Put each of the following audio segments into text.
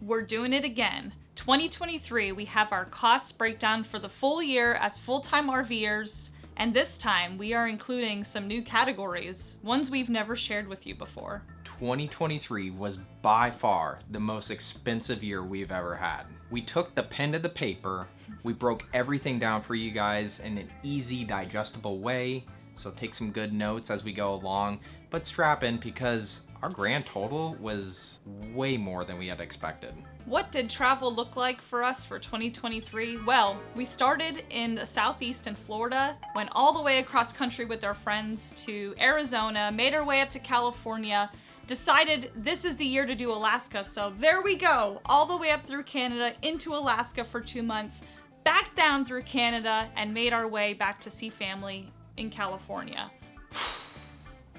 we're doing it again. 2023, we have our cost breakdown for the full year as full-time RVers, and this time we are including some new categories, ones we've never shared with you before. 2023 was by far the most expensive year we've ever had. We took the pen to the paper, we broke everything down for you guys in an easy, digestible way, so take some good notes as we go along, but strap in because our grand total was way more than we had expected. What did travel look like for us for 2023? Well, we started in the southeast in Florida, went all the way across country with our friends to Arizona, made our way up to California, decided this is the year to do Alaska, so there we go, all the way up through Canada into Alaska for 2 months, back down through Canada, and made our way back to see family in California.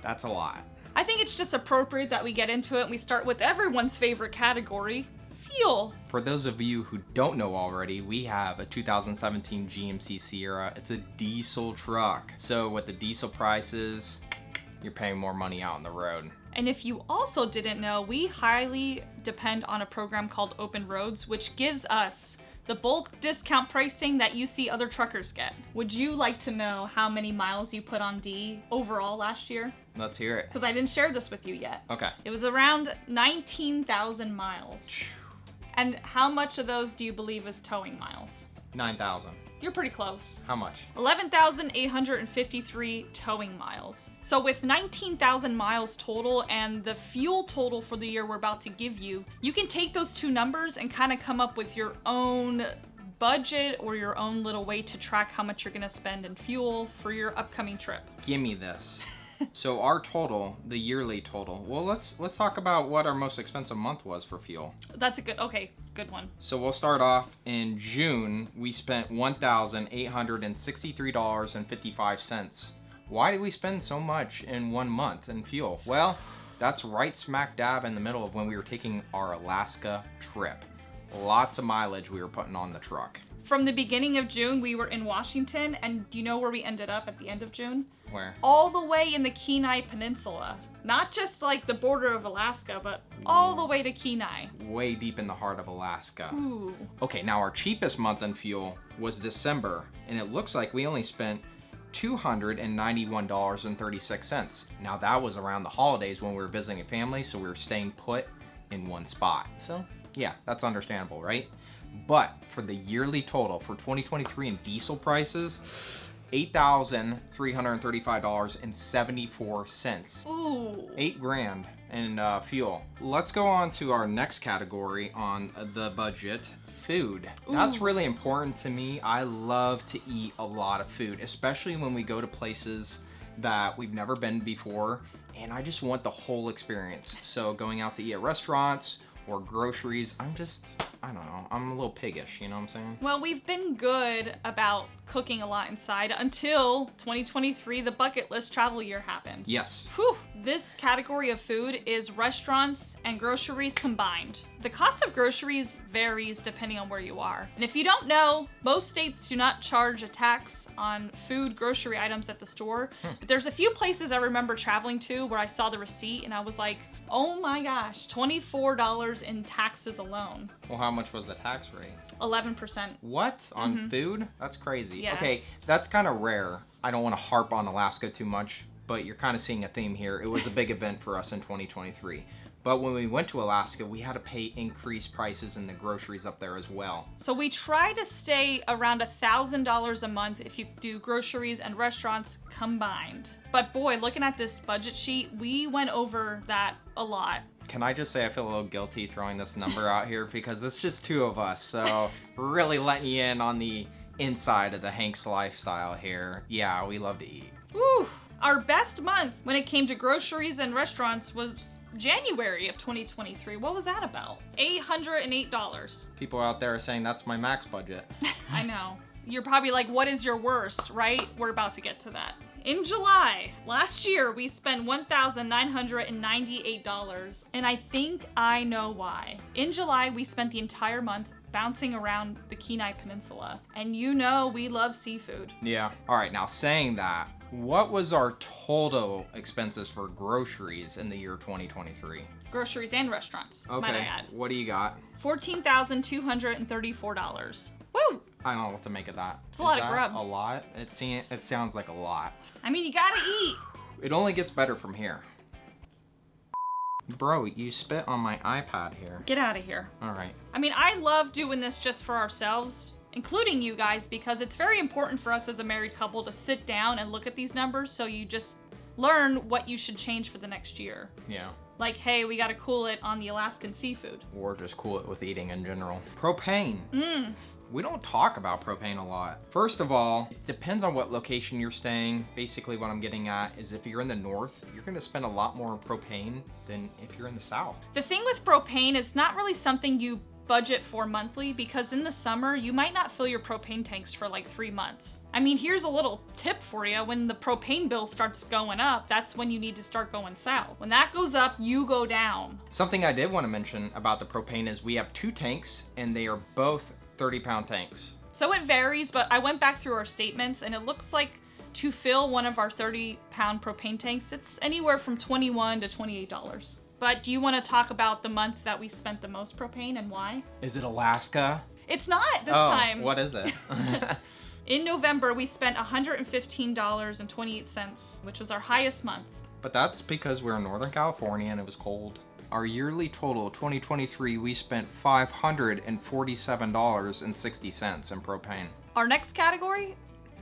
That's a lot. I think it's just appropriate that we get into it and we start with everyone's favorite category, fuel. For those of you who don't know already, we have a 2017 GMC Sierra. It's a diesel truck. So with the diesel prices, you're paying more money out on the road. And if you also didn't know, we highly depend on a program called Open Roads, which gives us the bulk discount pricing that you see other truckers get. Would you like to know how many miles you put on D overall last year? Let's hear it. Because I didn't share this with you yet. Okay. It was around 19,000 miles. And how much of those do you believe is towing miles? 9,000. You're pretty close. How much? 11,853 towing miles. So with 19,000 miles total and the fuel total for the year we're about to give you, you can take those two numbers and kind of come up with your own budget or your own little way to track how much you're gonna spend in fuel for your upcoming trip. Give me this. So our total, the yearly total. Well, let's talk about what our most expensive month was for fuel. That's a good one. So we'll start off in June. We spent $1,863.55. Why did we spend so much in 1 month in fuel? Well, that's right smack dab in the middle of when we were taking our Alaska trip. Lots of mileage we were putting on the truck. From the beginning of June, we were in Washington, and do you know where we ended up at the end of June? Where? All the way in the Kenai Peninsula. Not just like the border of Alaska, but all the way to Kenai. Way deep in the heart of Alaska. Ooh. Okay, now our cheapest month in fuel was December, and it looks like we only spent $291.36. Now that was around the holidays when we were visiting a family, so we were staying put in one spot. So yeah, that's understandable, right? But for the yearly total for 2023 in diesel prices, $8,335.74. Ooh. $8,000 in fuel. Let's go on to our next category on the budget, food. Ooh. That's really important to me. I love to eat a lot of food, especially when we go to places that we've never been before, and I just want the whole experience. So going out to eat at restaurants or groceries, I don't know, I'm a little piggish, you know what I'm saying? Well, we've been good about cooking a lot inside until 2023, the bucket list travel year happened. Yes. Whew. This category of food is restaurants and groceries combined. The cost of groceries varies depending on where you are. And if you don't know, most states do not charge a tax on food grocery items at the store. But there's a few places I remember traveling to where I saw the receipt and I was like, oh my gosh, $24 in taxes alone. Well, how much was the tax rate? 11%. What? On food? That's crazy. Yeah. Okay, that's kind of rare. I don't want to harp on Alaska too much, but you're kind of seeing a theme here. It was a big event for us in 2023. But when we went to Alaska, we had to pay increased prices in the groceries up there as well. So we try to stay around $1,000 a month if you do groceries and restaurants combined. But boy, looking at this budget sheet, we went over that a lot. Can I just say I feel a little guilty throwing this number out here because it's just two of us. So we're really letting you in on the inside of the Hanks lifestyle here. Yeah, we love to eat. Woo! Our best month when it came to groceries and restaurants was January of 2023. What was that about? $808. People out there are saying that's my max budget. I know. You're probably like, what is your worst, right? We're about to get to that. In July, last year, we spent $1,998, and I think I know why. In July, we spent the entire month bouncing around the Kenai Peninsula. And you know we love seafood. Yeah. All right, now saying that, what was our total expenses for groceries in the year 2023? Groceries and restaurants, Okay, might I add. what do you got? $14,234. Woo! I don't know what to make of that. It's a lot of that grub. A lot? It sounds like a lot. I mean, you gotta eat. It only gets better from here. Bro, you spit on my iPad here. Get out of here. All right. I mean, I love doing this just for ourselves, including you guys, because it's very important for us as a married couple to sit down and look at these numbers so you just learn what you should change for the next year. Yeah. Like, hey, we gotta cool it on the Alaskan seafood. Or just cool it with eating in general. Propane. Mmm. We don't talk about propane a lot. First of all, it depends on what location you're staying. Basically what I'm getting at is if you're in the north, you're gonna spend a lot more on propane than if you're in the south. The thing with propane is not really something you budget for monthly, because in the summer, you might not fill your propane tanks for like 3 months. I mean, here's a little tip for you. When the propane bill starts going up, that's when you need to start going south. When that goes up, you go down. Something I did want to mention about the propane is we have 2 tanks and they are both 30-pound tanks. So it varies, but I went back through our statements and it looks like to fill one of our 30-pound propane tanks, it's anywhere from $21 to $28. But do you want to talk about the month that we spent the most propane and why? Is it Alaska? It's not this time. What is it? In November, we spent $115.28, which was our highest month. But that's because we're in Northern California and it was cold. Our yearly total, 2023, we spent $547.60 in propane. Our next category,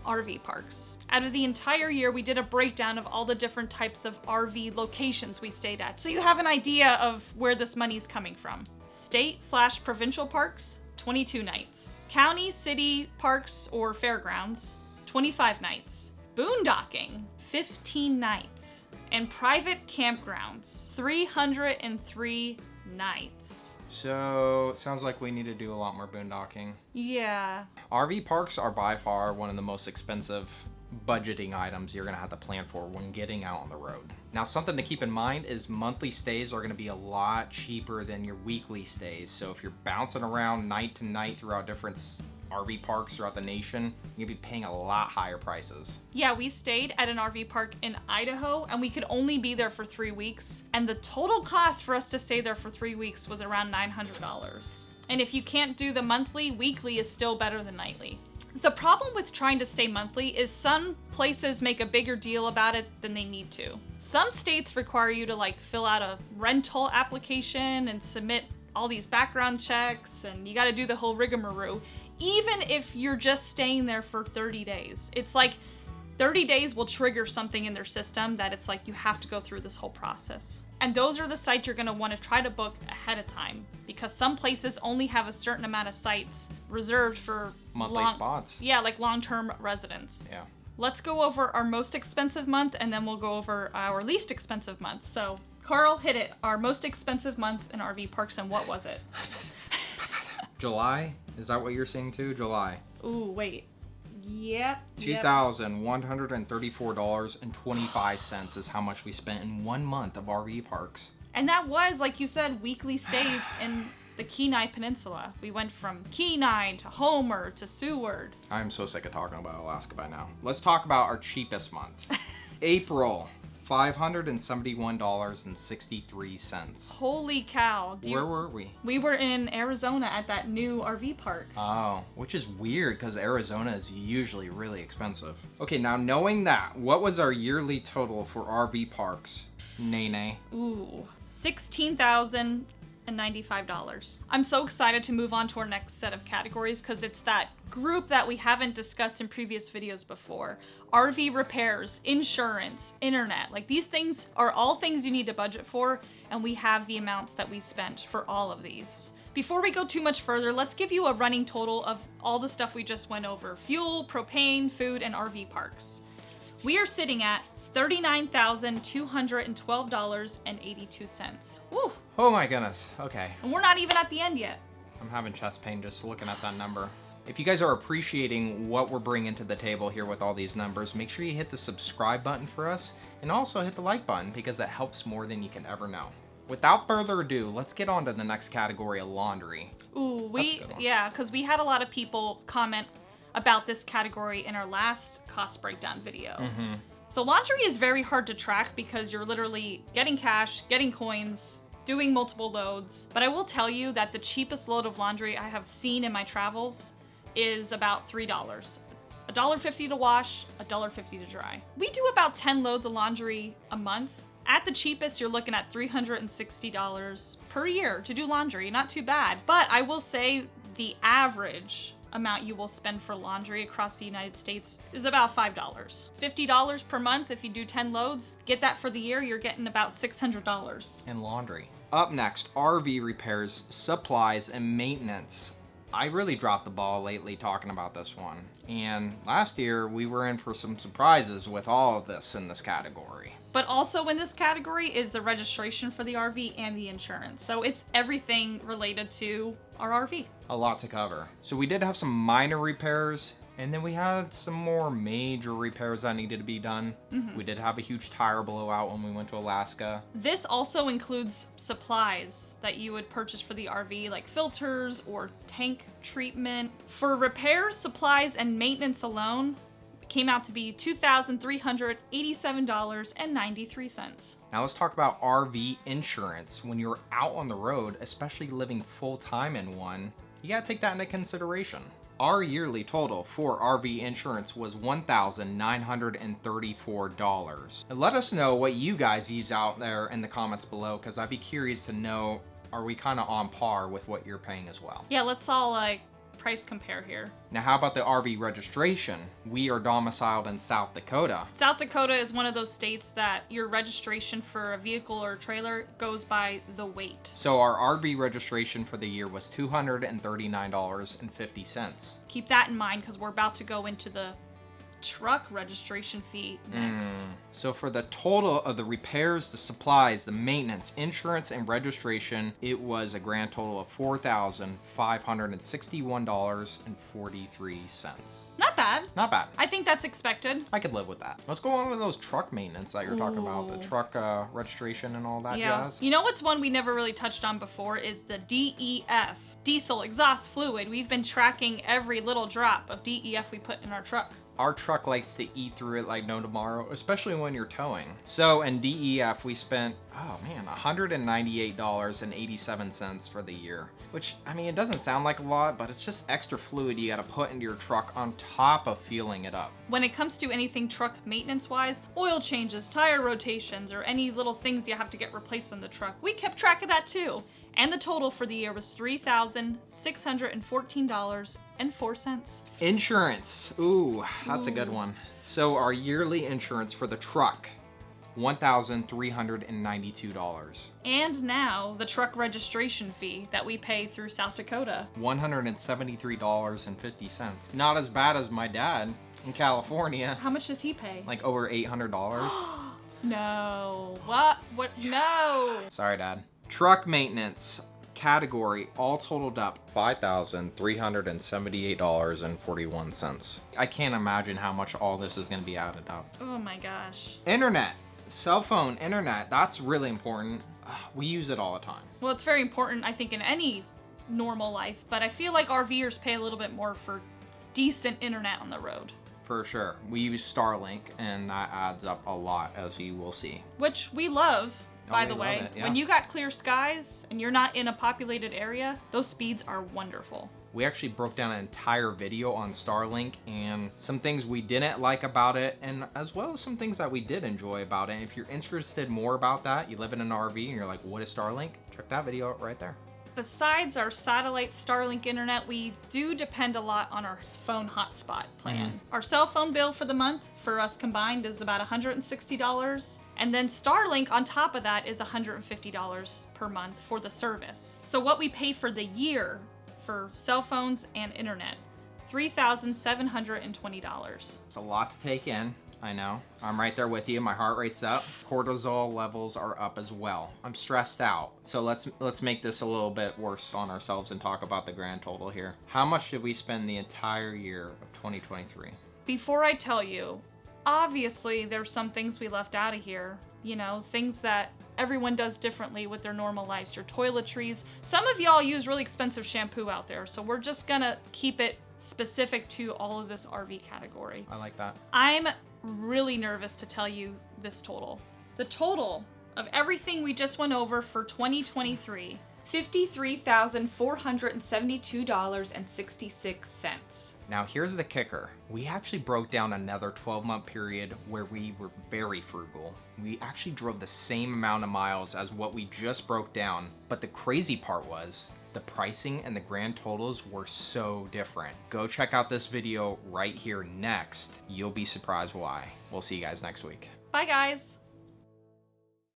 RV parks. Out of the entire year, we did a breakdown of all the different types of RV locations we stayed at, so you have an idea of where this money's coming from. State/provincial parks, 22 nights. County, city parks, or fairgrounds, 25 nights. Boondocking, 15 nights. And private campgrounds, 303 nights. So, it sounds like we need to do a lot more boondocking. Yeah. RV parks are by far one of the most expensive budgeting items you're gonna have to plan for when getting out on the road. Now, something to keep in mind is monthly stays are gonna be a lot cheaper than your weekly stays. So if you're bouncing around night to night throughout different RV parks throughout the nation, you'll be paying a lot higher prices. Yeah, we stayed at an RV park in Idaho and we could only be there for 3 weeks. And the total cost for us to stay there for 3 weeks was around $900. And if you can't do the monthly, weekly is still better than nightly. The problem with trying to stay monthly is some places make a bigger deal about it than they need to. Some states require you to fill out a rental application and submit all these background checks, and you gotta do the whole rigmarole. Even if you're just staying there for 30 days. It's like 30 days will trigger something in their system that it's like you have to go through this whole process. And those are the sites you're gonna wanna try to book ahead of time, because some places only have a certain amount of sites reserved for Monthly spots. Yeah, like long-term residents. Yeah. Let's go over our most expensive month and then we'll go over our least expensive month. So Carl, hit it. Our most expensive month in RV parks, and what was it? July? Is that what you're saying too? July. Ooh, wait. Yep. $2,134.25 is how much we spent in 1 month of RV parks. And that was, like you said, weekly stays in the Kenai Peninsula. We went from Kenai to Homer to Seward. I'm so sick of talking about Alaska by now. Let's talk about our cheapest month. April, $571.63. Holy cow. Where were we? We were in Arizona at that new RV park. Oh, which is weird because Arizona is usually really expensive. Okay, now knowing that, what was our yearly total for RV parks? Nene. Ooh, $16,095. I'm so excited to move on to our next set of categories because it's that group that we haven't discussed in previous videos before. RV repairs, insurance, internet. Like, these things are all things you need to budget for, and we have the amounts that we spent for all of these. Before we go too much further, let's give you a running total of all the stuff we just went over. Fuel, propane, food, and RV parks. We are sitting at $39,212.82. Woo! Oh my goodness, okay. And we're not even at the end yet. I'm having chest pain just looking at that number. If you guys are appreciating what we're bringing to the table here with all these numbers, make sure you hit the subscribe button for us and also hit the like button because that helps more than you can ever know. Without further ado, let's get on to the next category of laundry. Ooh, That's a good one. yeah, because we had a lot of people comment about this category in our last cost breakdown video. Mm-hmm. So laundry is very hard to track because you're literally getting cash, getting coins, doing multiple loads. But I will tell you that the cheapest load of laundry I have seen in my travels is about $3. $1.50 to wash, $1.50 to dry. We do about 10 loads of laundry a month. At the cheapest, you're looking at $360 per year to do laundry. Not too bad. But I will say the average amount you will spend for laundry across the United States is about $5. $50 per month if you do 10 loads. Get that for the year, you're getting about $600. And laundry. Up next, RV repairs, supplies, and maintenance. I really dropped the ball lately talking about this one. And last year, we were in for some surprises with all of this in this category. But also in this category is the registration for the RV and the insurance. So it's everything related to our RV. A lot to cover. So we did have some minor repairs, and then we had some more major repairs that needed to be done. Mm-hmm. We did have a huge tire blowout when we went to Alaska. This also includes supplies that you would purchase for the RV, like filters or tank treatment. For repairs, supplies, and maintenance alone, it came out to be $2,387.93. Now let's talk about RV insurance. When you're out on the road, especially living full-time in one, you gotta take that into consideration. Our yearly total for RV insurance was $1,934. And let us know what you guys use out there in the comments below, because I'd be curious to know, are we kind of on par with what you're paying as well? Yeah, let's all price compare here. Now how about the RV registration? We are domiciled in South Dakota. South Dakota is one of those states that your registration for a vehicle or trailer goes by the weight. So our RV registration for the year was $239.50. Keep that in mind because we're about to go into the truck registration fee next. So for the total of the repairs, the supplies, the maintenance, insurance, and registration, it was a grand total of $4,561.43. Not bad. Not bad. I think that's expected. I could live with that. Let's go on with those truck maintenance that you're talking about, the truck registration and all that jazz. You know what's one we never really touched on before is the DEF. Diesel exhaust fluid. We've been tracking every little drop of DEF we put in our truck. Our truck likes to eat through it like no tomorrow, especially when you're towing. So in DEF, we spent, $198.87 for the year. Which, I mean, it doesn't sound like a lot, but it's just extra fluid you gotta put into your truck on top of fueling it up. When it comes to anything truck maintenance-wise, oil changes, tire rotations, or any little things you have to get replaced on the truck, we kept track of that too. And the total for the year was $3,614.04. Insurance. Ooh, that's a good one. So our yearly insurance for the truck, $1,392. And now the truck registration fee that we pay through South Dakota. $173.50. Not as bad as my dad in California. How much does he pay? Like over $800. No. What? No. Sorry, Dad. Truck maintenance category all totaled up $5,378.41. I can't imagine how much all this is going to be added up. Oh my gosh. Internet, cell phone, internet, that's really important. We use it all the time. Well, it's very important, I think, in any normal life, but I feel like RVers pay a little bit more for decent internet on the road. For sure. We use Starlink, and that adds up a lot, as you will see. Which we love. By the way, it, yeah. When you got clear skies and you're not in a populated area, those speeds are wonderful. We actually broke down an entire video on Starlink and some things we didn't like about it, and as well as some things that we did enjoy about it. And if you're interested more about that, you live in an RV and you're like, what is Starlink? Check that video out right there. Besides our satellite Starlink internet, we do depend a lot on our phone hotspot plan. Our cell phone bill for the month for us combined is about $160. And then Starlink on top of that is $150 per month for the service. So what we pay for the year for cell phones and internet, $3,720. It's a lot to take in. I know. I'm right there with you. My heart rate's up. Cortisol levels are up as well. I'm stressed out. So let's make this a little bit worse on ourselves and talk about the grand total here. How much did we spend the entire year of 2023? Before I tell you, obviously there's some things we left out of here, you know, things that everyone does differently with their normal lives, your toiletries. Some of y'all use really expensive shampoo out there, so we're just gonna keep it specific to all of this RV category. I like that. I'm really nervous to tell you this total. The total of everything we just went over for 2023, $53,472.66. Now here's the kicker. We actually broke down another 12-month period where we were very frugal. We actually drove the same amount of miles as what we just broke down, but the crazy part was the pricing and the grand totals were so different. Go check out this video right here next. You'll be surprised why. We'll see you guys next week. Bye guys.